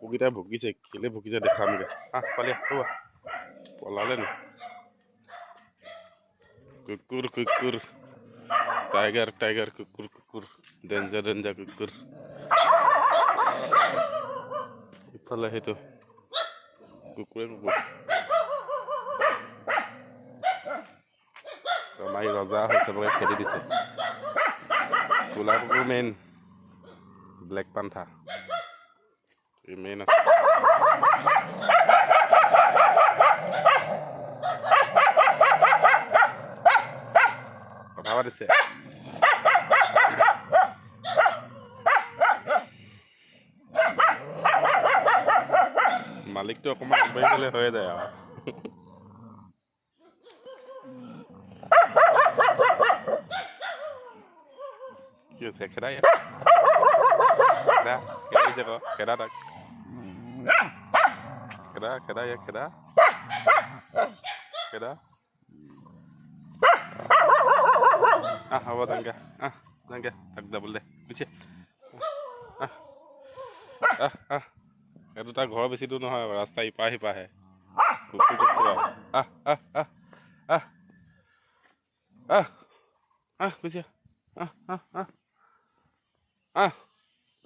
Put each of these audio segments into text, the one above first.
কুকুৰকেইটা ভুকিছে কেলে ভুকিছে দেখামগৈ পালি পলালে নি কুকুৰ কুকুৰ টাইগাৰ টাইগাৰ কুকুৰ কুকুৰ ডেঞ্জাৰ ডেঞ্জাৰ কুকুৰ ইফালে সেইটো কুকুৰে কুকুৰ আমাৰ ৰজা হৈছে বগে খেদি দিছে ক'লা কুকুৰ মেইন ব্লেক পান্থা মেইন আছে কথা পাতিছে মালিকটো অকণমান আগবাঢ়ি গ'লে হৈয়ে যায় আৰু কি হৈছে খেদা ইয়াত খেদা খেদিছে আকৌ খেদা তাক খেদা খেদা ইয়াক খেদা খেদা হ'ব তেনেকৈ তেনেকৈ তাক যাবলৈ দে পিছে এইটো তাৰ ঘৰ বেছি দূৰ নহয় ৰাস্তা ইপাৰ সিপাৰহে কুকুৰ কুকুৰ বুজিছা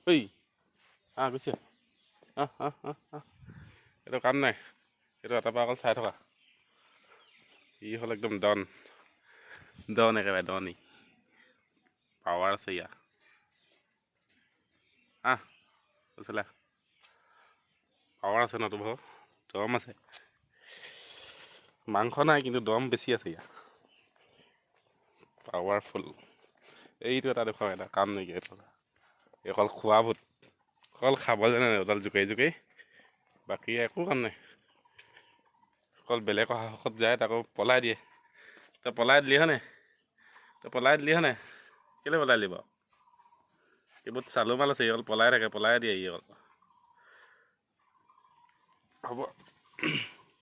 ঐ গুচি এইটো কাম নাই এইটো এটাৰ পৰা অকল চাই থকা ই হ'ল একদম ডন ডন একেবাৰে ডনি পাৱাৰ আছে ইয়াৰ কৈছিলা পাৱাৰ আছে ন তোৰ ভাগৰ দম আছে মাংস নাই কিন্তু দম বেছি আছে ইয়াৰ পাৱাৰফুল এইটো এটা দেখুৱাম এটা কাম নাইকিয়া এইটো অকল খোৱা ভূত অকল খাবলৈ নাই ওদাল জোকাৰি জোকাৰি বাকী একো কাম নাই অকল বেলেগৰ সাহসত যায় তাকো পলাই দিয়ে তই পলাই দিলি হয়নে কেলৈ পলাই দিলি বাৰু এইবোৰ চালু মাল আছে ই অকল পলাই থাকে পলাই দিয়ে ই অকল হ'ব